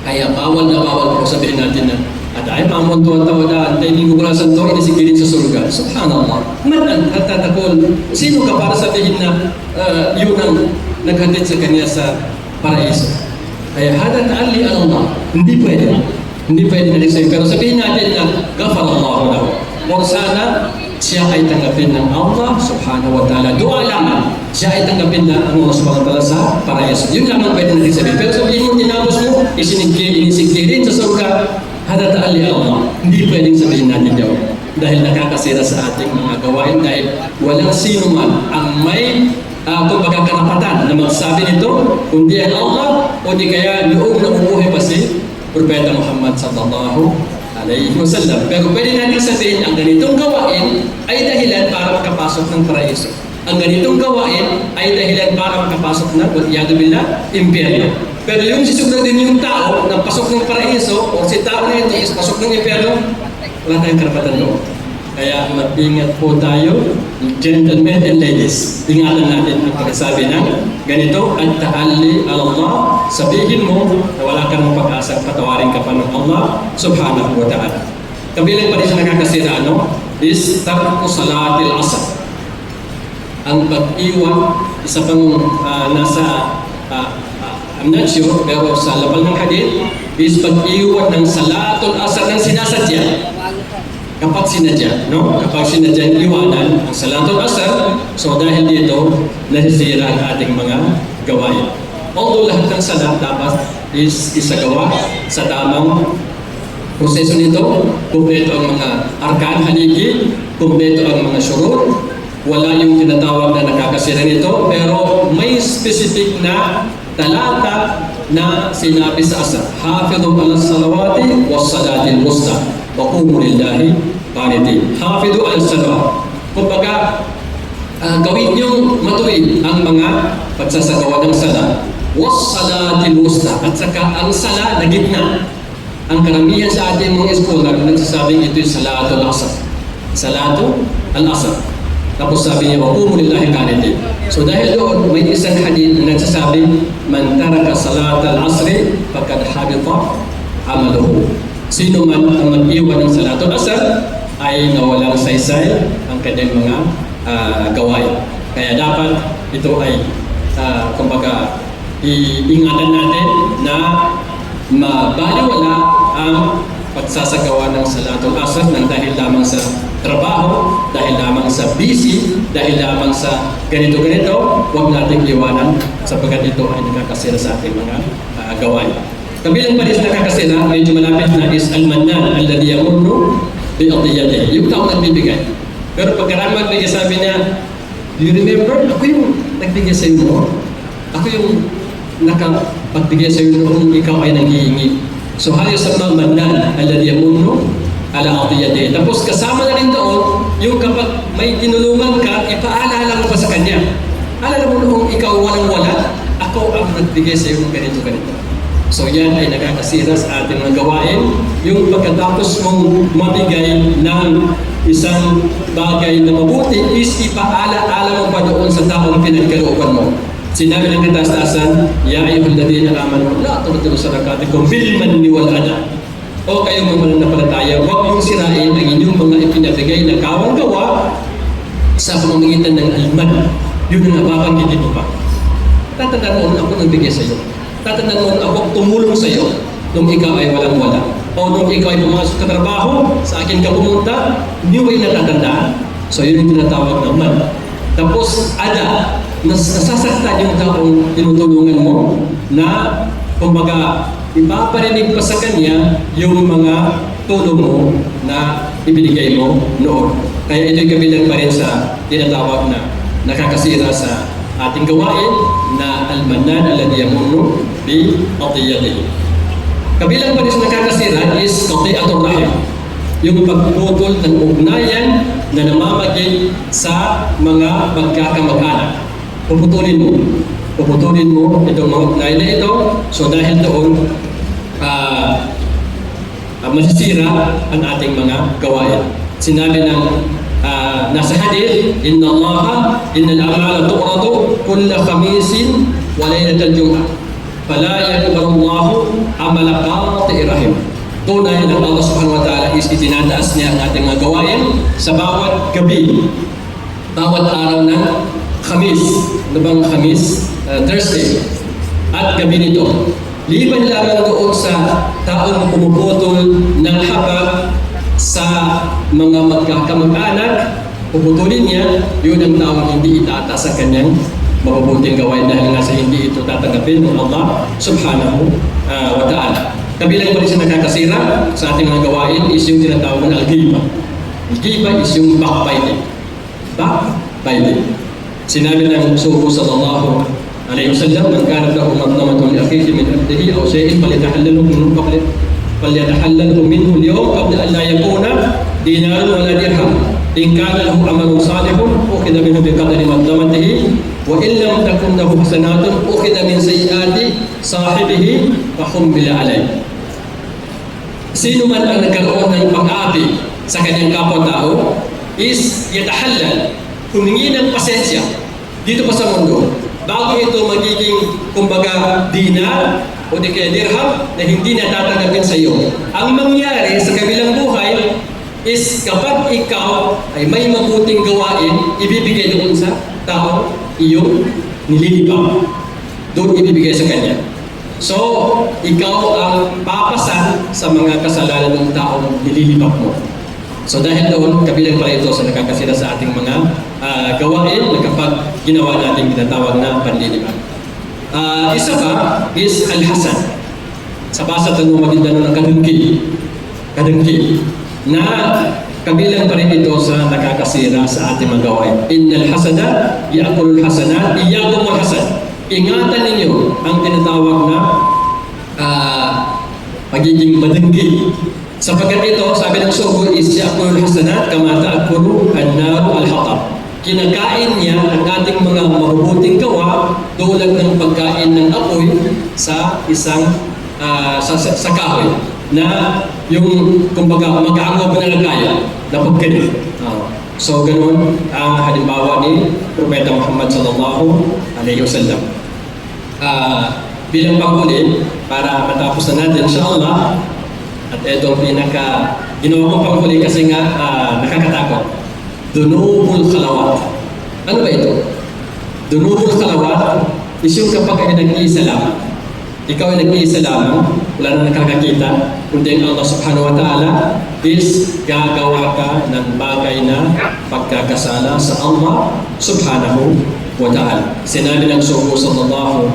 Kaya bawal na bawal po sabihin natin na at ay pamon tuwa-tawa na antay linggo ko lang sa ito, inisigirin sa surga. Subhanallah. Man ang tatakol. Sino ka para sabihin na yun ang naghatid sa kanya sa paraiso? Kaya hada ta'alli al-Allah. Hindi pwede. Hindi pwede na sa'yo. Pero sabihin natin na ghafarallahu lahu. Or sana siya ay tanggapin ng Allah subhanahu wa ta'ala. Dua lamang. Siya ay tanggapin na ang Allah subhanahu wa ta'ala sa paraiso. Yun lamang pwede natin sabihin. Pero sabihin mo, tinapos mo, isinigkirin sa surga, hada ta'alli al-Allah. Hindi pwedeng sabihin natin yun. Dahil nakakasira sa ating mga gawain. Dahil walang sino man ang may kumbaga karapatan na magsabi nito, kundi ang Allah o di kaya noong nabubuhay pa si Propeta Muhammad sallallahu alaihi wasallam. Pero pwede natin sabihin ang ganitong gawain ay dahilan para makapasok ng paraiso. Ang ganitong gawain ay dahilan para makapasok ng waliyadulillah, impyerno. Pero yung sisusunod din yung tao na pasok ng paraiso o si tao na hindi is pasok ng impyerno, wala tayong karapatan doon. Kaya mag-ingat po tayo, gentlemen and ladies. Ingatan natin ang pagkasabi ng ganito, at ta'alli al-Allah, sabihin mo na wala ka ng pag-asang patawarin ka pa ng Allah subhanahu wa ta'ala. Kabilang pa rin sa nakakasira, is tarku salatil asr. Ang pag-iwan, isa pang nasa, I'm not sure, pero sa labal ng hadith, is pag-iwan ng salatul asr ng sinasadya. Kapag sinadya, kapag sinadya iwanan ang salatul asr, so dahil dito, nasisira ang ating mga gawain. Although lahat ng salat dapat is isagawa sa tamang proseso nito, kumpleto ang mga arkan haligi, kumpleto ang mga syurut, wala yung tinatawag na nakakasira nito, pero may specific na talata na sinabi sa asr. Hafidhu ala salawati was salatil wusta. Waqumu lillahi qanitin. Hafidhu al-salawat. Kumbaga, gawin niyong matuwid ang mga pagsasagawa ng sala. Was-salatil wusta. At saka ang sala na gitna. Ang karamihan sa ating mga scholar nagsasabing ito yung salatul asr. Salatul al-asr. Tapos sabi niya, "Waqumu lillahi qanitin." So dahil doon, may isang hadith na nagsasabi, "Man taraka salat al-asri, faqad habita amaluhu." Sino man ang mag-iwan ng salatul asr, ay nawalang saysay ang kanyang mga gawain. Kaya dapat ito ay, kumbaga, iingatan natin na mabaliwala ang pagsasagawa ng salatul asr ng dahil lamang sa trabaho, dahil lamang sa busy, dahil lamang sa ganito-ganito. Huwag nating iwanan sapagkat ito ay nakakasira sa ating mga gawain. Kabilang pa rin sa nakakasira, medyo malapit na is al-mannan alladhi yamunnu bi'atiyatihi, yung taong nagbibigay. Pero pagkarami magbigay, sabi niya, "Do you remember? Ako yung nagbigay sa iyo mo. Ako yung nakapagbigay sa iyo noong ikaw ay nanghihingi." So halos sa mannan alladhi yamunnu ala atiyatihi. Tapos kasama na rin doon, yung kapag may tinulungan ka, ipaalala mo pa sa kanya. Alala mo noong ikaw walang-wala, ako ang nagbigay sa iyo ng ganito-ganito. So yan ay nakakasira sa ating mga gawain. Yung pagkatapos mong mabigay ng isang bagay na mabuti is ipaala-ala mo pa doon sa taong pinagkalooban mo. Sinabi ng kataas-taasan, "Ya ayyuhalladhina amanu la tubtilu sadaqatikum bil manni wal adha." O kayong mga mananampalataya, huwag yung sirain ang inyong mga ipinabigay na kawang-gawa sa pamamagitan ng alman. Yun ang nababanggitin mo pa. Tatandaan mo ako nagbigay sa iyo. Tatandaan mo ako tumulong sa iyo nung ikaw ay walang-wala. O nung ikaw ay pumasok ka trabaho, sa akin ka pumunta, hindi mo ay natatandaan. So yun yung tinatawag naman. Tapos ada, nasasaktan yung taong tinutulungan mo na kumbaga ipaparinig pa sa kanya yung mga tulong mo na ibinigay mo noon. Kaya ito'y kabilang pa rin sa tinatawag na nakakasira sa ating gawain na al-mannan alladhi yamunnu bi'atiyatihi. Kabilang pa rin sa nakakasira is qati'atur rahim, yung pagputol ng ugnayan na namamagay sa mga magkakamag-anak. Puputulin mo itong mga ugnayan na ito. So dahil doon, masisira ang ating mga gawain. Sinabi ng nasa hadith, "Innal a'mala tu'radu kulla khamisin wa laylatal jum'ah, fala yaqbalu Allahu 'amala qati'ir rahim." Tunay ng Allah Subhanahu wa Ta'ala is itinataas niya ang ating mga gawain sa bawat gabi, bawat araw ng Khamis. Ano bang Khamis? Thursday. At gabi nito. Liban lamang doon sa taong pumuputol ng habag sa mga magkakamag-anak, puputulin niya, yun ang taong hindi itataas sa kanyang mabubuting gawain dahil nga sa hindi ito tatanggapin ng Allah Subhanahu wa Ta'ala. Kabilang pa rin sa nakakasira sa ating mga gawain is yung tinatawag na al-ghiba. Al-ghiba is yung backbiting. Backbiting. Sinabi ng Sugo sallallahu alaihi wasallam, "Man kana lahu madlamatun li akhihi min abdihi aw shay'in falyatahallalhu minhu al-yawm qabla an la yakuna dinarun wala dirham. In kana lahu amalun salihun ukhidha minhu biqadri madlamatihi wa in lam takun lahu hasanatun ukhidha min sayyiati sahibihi fa hummila alayhi." Sino man ang nagkaroon ng pag-aapi sa kanyang kapwa-tao is yatahallal, humingi ng pasensya dito pa sa mundo bago ito magiging kumbaga dinar o di kaya dirham na hindi natatanggapin sa iyo. Ang mangyari sa kabilang buhay is kapag ikaw ay may mabuting gawain, ibibigay doon sa tao iyong nililibang. Doon ibibigay sa kanya. So, ikaw ang papasan sa mga kasalanan ng taong nililibang mo. So dahil doon, kabilang pala ito sa nakakasira sa ating mga gawain na kapag ginawa natin tinatawag na panlilibang. Isa pa is al-hasan. Sa basa tanong Maguindano ng kadungki na kabilang pa rin ito sa nakakasira sa ating mga gawain. Innal hasana ya'kulul hasanat iyyakumul hasan. Ingatan ninyo ang tinatawag na pagiging madenggi. Sapagkat ito, sabi ng Sugo, is ya'kulul hasanat kama ta'kulu an-naru al-hatab. Kinakain niya ang ating mga mabubuting gawa tulad ng pagkain ng apoy sa isang sa kahoy na yung kumbaga mag-aangog na kaya na pagkain. So ganun ang halimbawa ni Propeta Muhammad sallallahu alaihi wasallam. Bilang panghuli, para matapos na natin inshallah, at ito ginawa kong panghuli kasi nga nakakatakot. Dunubul khalawat. Ano ba ito? Dunubul khalawat is yung kapag ay nag-iisa lamang. Ikaw ay nag-iisa lamang, wala na nakakakita, kundi ang Allah subhanahu wa ta'ala is gagawa ka ng bagay na pagkakasala sa Allah subhanahu wa ta'ala. Sinabi ng Sugo sallallahu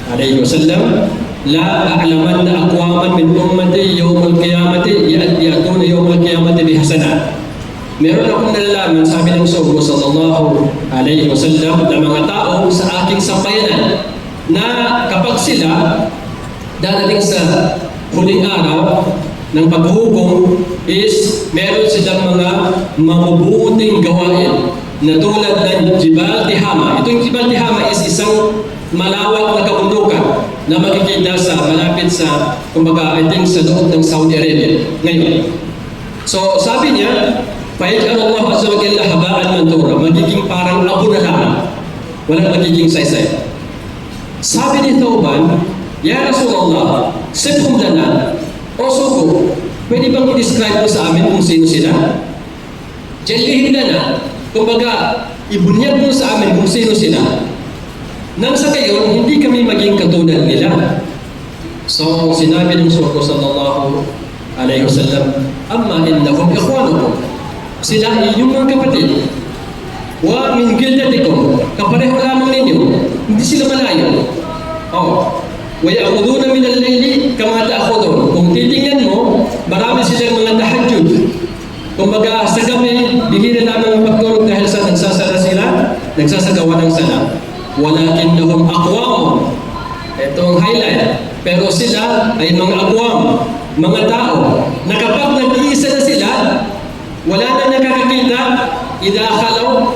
alaihi wasallam, La a'laman na aqwaman min ummati yawm al-qiyamati ya'tuna yawm al-qiyamati bihasanat. Meron akong nalalaman, sabi ng Sugo sallallahu alaihi wasallam, na mga tao sa aking sambayanan na kapag sila dadating sa huling araw ng paghuhukom is meron silang mga mabubuting gawain na tulad ng Jibal Tihama. Itong Jibal Tihama is isang malawak na kabundukan na makikita sa malapit sa, kumbaga, I think sa loob ng Saudi Arabia ngayon. So sabi niya, Fa'ij'al Allah azza wa jalla haba'an manthura, magiging parang abo na lamang, walang magiging saysay. Sabi ni Thawban, Ya Rasulullah, sifhum lana, o Sugo, pwede bang i-describe mo sa amin kung sino sila? Jallihin lana, kumbaga, ibunyag mo sa amin kung sino sila. Nang sa gayon, hindi kami maging katulad nila. So, sinabi ng Sugo sallallahu alaihi wasallam, Amma innahum ikhwanukum, sila inyong mga kapatid. Wa min gildatikum, kapareho lamang ninyo, hindi sila malayo. Wa ya'khuduna min al-layli kama ta'khudun. Kung titingnan mo, marami silang mga tahajjud. Kumbaga sa gabi, bihira lamang pagtulog dahil sa nagsasagawa ng sala. Walakinnahum aqwam. Ito ang highlight. Pero sila ay mga aqwam, mga tao, na kapag nag-iisa na sila, wala na nakakakita, idha khalaw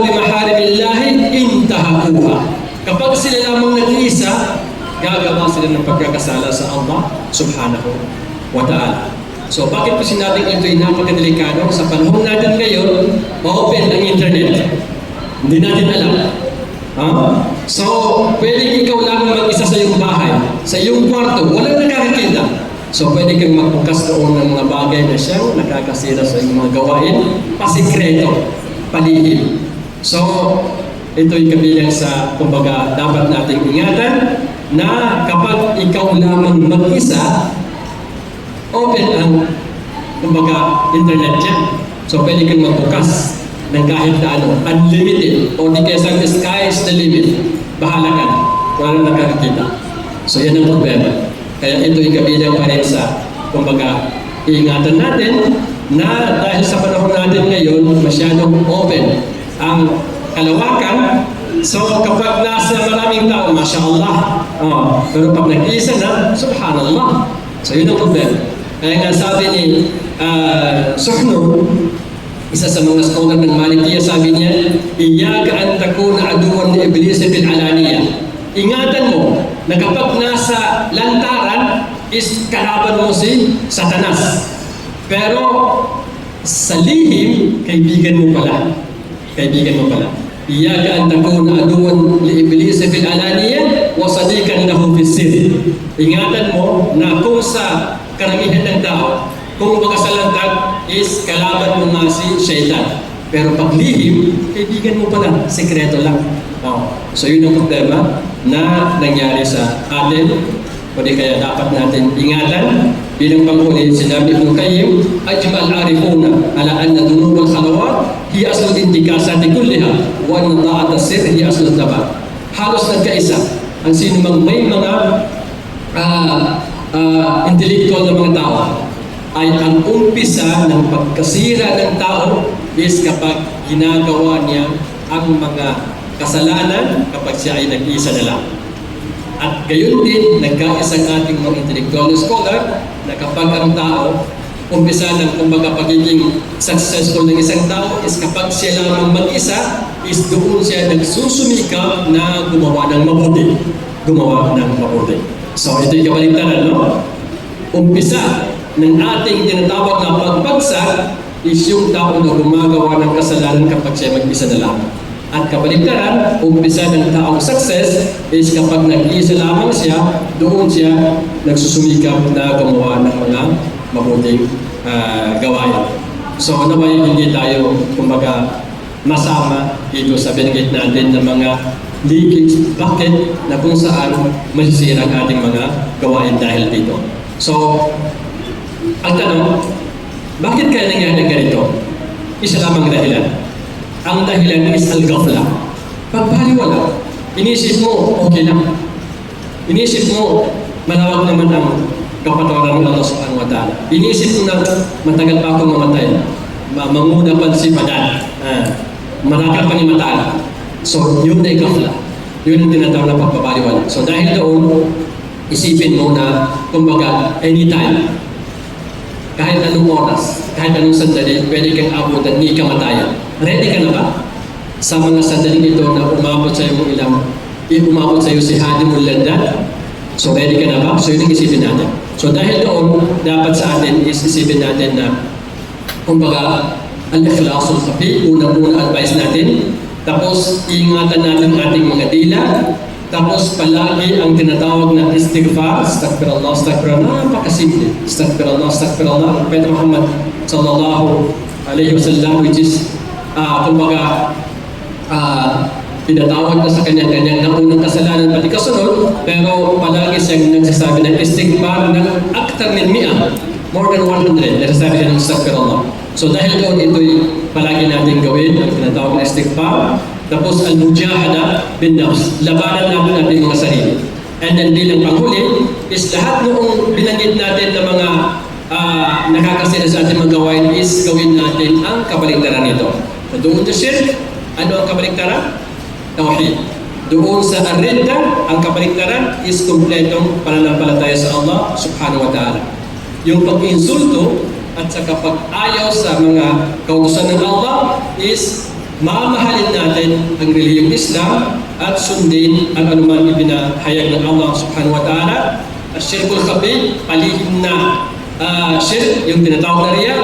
bimaharimillahi intahakuha. Kapag sila lamang nag-iisa, gagawa sila ng pagkakasala sa Allah subhanahu wa ta'ala. So bakit po sinabing ito ay napakadelikado? Sa panahon natin ngayon, open ang internet. Hindi natin alam. So, pwede ikaw lamang mag-isa sa iyong bahay, sa iyong kwarto, walang nakakakita. So, pwede kang magbukas doon ng mga bagay na siyang nakakasira sa iyong mga gawain, pasikreto, palihim. So, ito'y kabilang sa, kumbaga, dapat nating ingatan na kapag ikaw lamang mag-isa, open ang, kumbaga, internet dyan. So, pwede kang magbukas ng kahit na ano, unlimited, o di kaya sa sky is the limit. Bahala ka na, walang nakakita. So, yan ang problema. Kaya ito'y kabilang pa rin sa, kumbaga, iingatan natin na dahil sa panahon natin ngayon, masyadong open ang kalawakan. So kapag nasa maraming tao, Masya Allah. Pero pag nag-iisa na, Subhanallah. So yun ang problema. Kaya nga sabi ni Suhno, isa sa mga scholar ng Malikiya, sabi niya, Iyaka an takuna aduwan ni Iblis fil alaniya. Ingatan mo na kapag nasa lantaran is kalaban mo si Satanas. Pero sa lihim, kaibigan mo pala. Kaibigan mo pala. Iyaka an takuna aduwan li Iblis fil alaniya wa sadiqan lahu fis sirr. Ingatan mo na kung sa karamihan ng tao, kung baga sa lantag is kalaban mo nga si Shaitan. Pero pag lihim, kaibigan mo pala, sekreto lang. So yun ang problema na nangyari sa atin. O di kaya dapat natin ingatan. Bilang panghuli, sinabi Ibn Qayyim, Ajma al-arifuna ala anna dunub al-khalawat hiya aslul intikasati kulliha wa anna ta'at as-sir hiya aslul tabat. Halos nagkaisa ang sinumang may mga intellectual na mga tao ay ang umpisa ng pagkasira ng tao is kapag ginagawa niya ang mga kasalanan kapag siya ay nag-iisa na lang. At gayon din, nagkaisang ating mga intellectual scholar na kapag ang tao, umpisa ng kumbaga pagiging successful ng isang tao is kapag siya lamang mag-isa, is doon siya nagsusumikap na gumawa ng mabuti. Gumawa ng mabuti. So ito'y kabaligtaran, no? Umpisa ng ating tinatawag na pagbagsak is yung tao na gumagawa ng kasalanan kapag siya mag-isa na lang. At kabaligtaran, umpisa ng taong success is kapag nag-iisa lamang siya, doon siya nagsusumikap na gumawa ng mga mabuting gawain. So naway hindi tayo kumbaga masama dito sa binigit natin ng mga leakage bucket na kung saan masisira ang ating mga gawain dahil dito. So, ang tanong, bakit kaya nangyari ganito? Isa lamang dahilan. Ang dahilan is al-ghafla. Pagpaliwala, inisip mo, okay lang. Inisip mo, malawak naman ang kapatawaran ng Allah subhanahu wa ta'ala. Inisip mo na matagal pa akong mamatay. Manguna pa si Padan. Marakal pa ni Matala. So, yun ay ghafla. Yun ang tinatawag na pagpapaliwala. So, dahil doon, isipin mo na, kumbaga, anytime, kahit anong oras, kahit anong sandali, pwede kang abutan ni kamatayan. Ready ka na ba? Sa mga sandaling ito na umabot sa iyo ilang, umabot sa iyo si Hadimul Landa. So ready ka na ba? So yun ang isipin natin. So dahil doon, dapat sa atin is isipin natin na kumbaga, al-ikhlasul khafi, unang-una advice natin. Tapos ingatan natin ang ating mga dila. Tapos palagi ang tinatawag na istighfar, astaghfirullah, astaghfirullah, napakasimple. Astaghfirullah, astaghfirullah. Prophet Muhammad sallallahu alaihi wasallam, which is kumbaga pinatawag na sa kanyang na unang kasalanan pati kasunod, pero palagi siyang nagsasabi ng istighfar ng aktar min mi'a, more than 100, nagsasabi siya ng astaghfirullah. So dahil doon ito'y palagi natin gawin ang tinatawag na istighfar. Tapos al-mujahada bin nafs, labanan natin ating mga sarili. And then bilang panghuli is lahat noong binanggit natin na mga nakakasira sa ating mga gawain is gawin natin ang kabaligtaran nito. Doon sa shirk, ano ang kabaligtaran? Tawhid. Doon sa ar-ridda, ang kabaligtaran is kumpletong pananampalataya sa Allah subhanahu wa ta'ala. Yung pag-insulto at sa kapag-ayaw sa mga kautusan ng Allah is mamahalin natin ang relihiyong Islam at sundin ang anuman ipinahayag ng Allah subhanahu wa ta'ala. Asyirkul khafi, palihim na shirk, yung tinatawag na riya,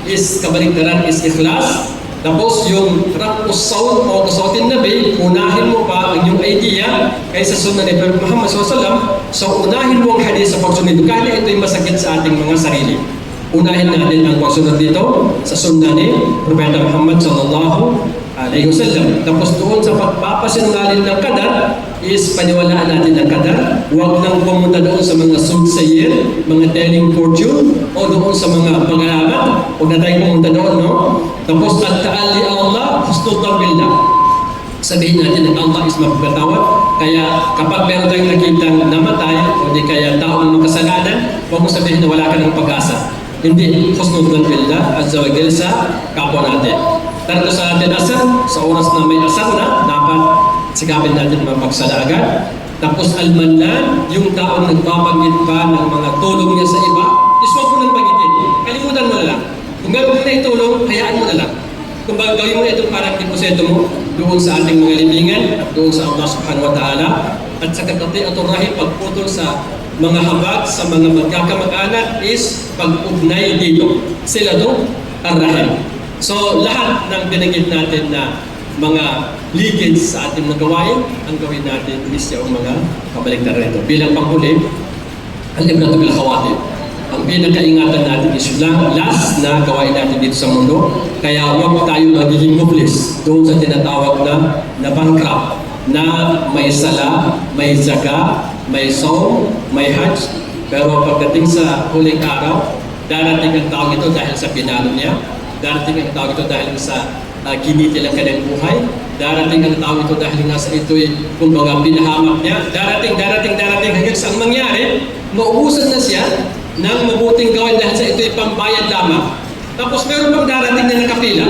is kabaligtaran is ikhlas. Tapos yung raqus sawt o kasawtin nabi, unahin mo pa ang iyong idea kaysa sunnah ni Prophet Muhammad SAW. So unahin mo ang hadith sa pagsunod kahit ito'y masakit sa ating mga sarili. Unahin natin ang pagsunod dito sa sunnah ni Prophet Muhammad sallallahu alaihi wasallam. Tapos doon sa pagpapasinungaling ng kadar is paniwalaan natin ang kadar. Huwag nang pumunta doon sa mga soothsayer, mga telling fortune, o doon sa mga pangalaman. Huwag na tayong pumunta doon, no? Tapos at ta'ali Allah, husnul billah. Sabihin natin na Allah is mapagpatawad. Kaya kapag meron tayong nakitang namatay o di kaya taong makasalanan, huwag mo sabihin na wala ka ng pag-asa. Hindi, husnul billah azza wa jalla sa kapwa natin. Tarto sa atin asar, sa oras na may asar na, dapat sikapin natin mapagsala agad. Tapos almanan, yung taong nagpapanggit pa ng mga tulong niya sa iba, is huwag mo nang banggitin. Kalimutan mo na lang. Kung meron mo na itulong, hayaan mo na lang. Kung gawin mo na itong parang deposito mo doon sa ating mga libingan at doon sa Allah subhanahu wa ta'ala at sa kakatiatul rahim, pagputol sa mga habag, sa mga magkakamag-anak is pag-ugnay dito. Sila doon, ar-rahim. So, lahat ng binanggit natin na mga ligages sa ating mga gawain, ang gawin natin is yung mga kabaligtaran ito. Bilang panghuli, al-ibratu bil khawatim. Ang pinakaingatan natin is last na gawain natin dito sa mundo. Kaya huwag tayo magiging hopeless doon sa tinatawag na bankrupt, na may sala, may zaga, may saum, may hajj. Pero pagdating sa huling araw, darating ang tao ito dahil sa pinalo niya. Darating ang tao ito dahil sa giniti lang kanyang buhay. Darating ang tao ito dahil nga sa ito'y kumbaga pinahamak niya. Darating hanggang sa mangyari, maubusan na siya ng mabuting gawin dahil sa ito'y pambayad lamang. Tapos meron pang darating na nakapila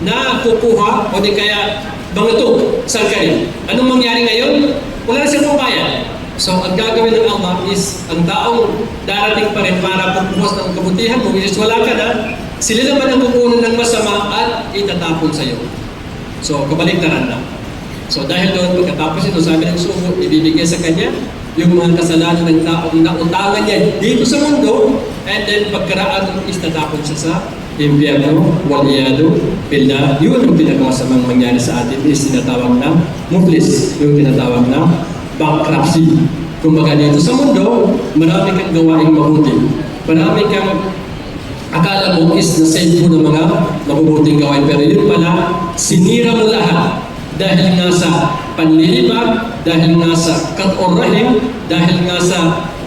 na kukuha o di kaya bangatog sa kanin. Anong mangyari ngayon? Wala na siyang pambayad. So, ang gagawin ng Allah is ang taong darating pa rin para pagbukas ng kabutihan mo, which is wala ka na, sila naman ang kukunan ng masama at itatapon sa iyo. So, kabaligtaran na. So, dahil doon pagkatapos ito, sabi ng sugo, ibibigay sa kanya yung mga kasalanan ng taong nautangan niya dito sa mundo, and then pagkaraan is tatapon siya sa impyerno, waliyado, billah. Yun ang pinagmasamang mangyari sa atin is tinatawag na muflis, yung tinatawag na bankruptcy. Kumbaga dito sa mundo, marami kang gawaing mabuti. Marami kang akala mo is na-save mo ng mga mabubuting gawain, pero yun pala, sinira mo lahat dahil nga sa panlilibag, dahil nga sa kat-or-rahim, dahil nga sa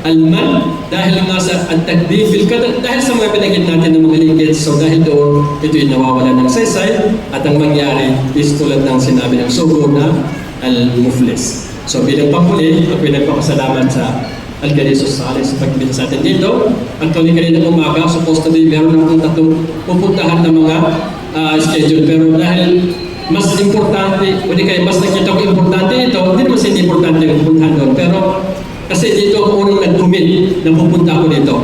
alman, dahil nga sa at-takdifil, dahil sa mga pinagin natin ng mga ligid. So dahil doon, ito'y nawawala ng saysay, at ang mangyari is tulad ng sinabi ng sugo na al-muflis. So bilang panghuli, ako'y nagpapasalamat sa Al-Ganiso Sales sa pagbibigay sa atin dito. Actually, kanina umaga, supposed to be meron akong tatlong pupuntahan ng mga schedule. Pero dahil mas importante, o di kaya mas nakita ko importante ito, hindi naman hindi importante yung pupuntahan doon. Pero kasi dito ako unang nag-commit na pupunta ako dito.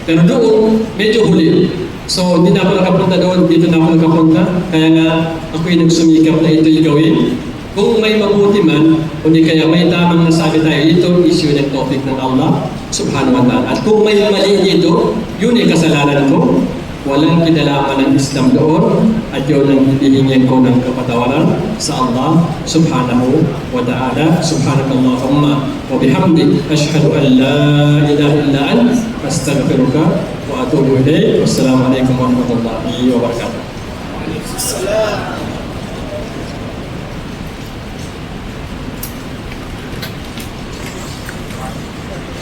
Pero doon, medyo huli. So, hindi na ako nakapunta doon, dito na ako nakapunta. Kaya nga, ako'y nagsumikap na ito'y gawin. Kung may mabuti man, o di kaya may tamang nasabi tayo, ito issue ng topic ng Allah subhanahu wa ta'ala. At kung may mali dito, yun ay kasalanan ko. Walang kinalaman ng Islam doon, at yun ang hinihingian ko ng kapatawaran sa Allah subhanahu wa ta'ala. Subhanakallahumma wa bihamdik, ashhadu an la ilaha illa ant, astaghfiruka wa atubu ilayk. Wassalamu alaikum warahmatullahi wabarakatuh.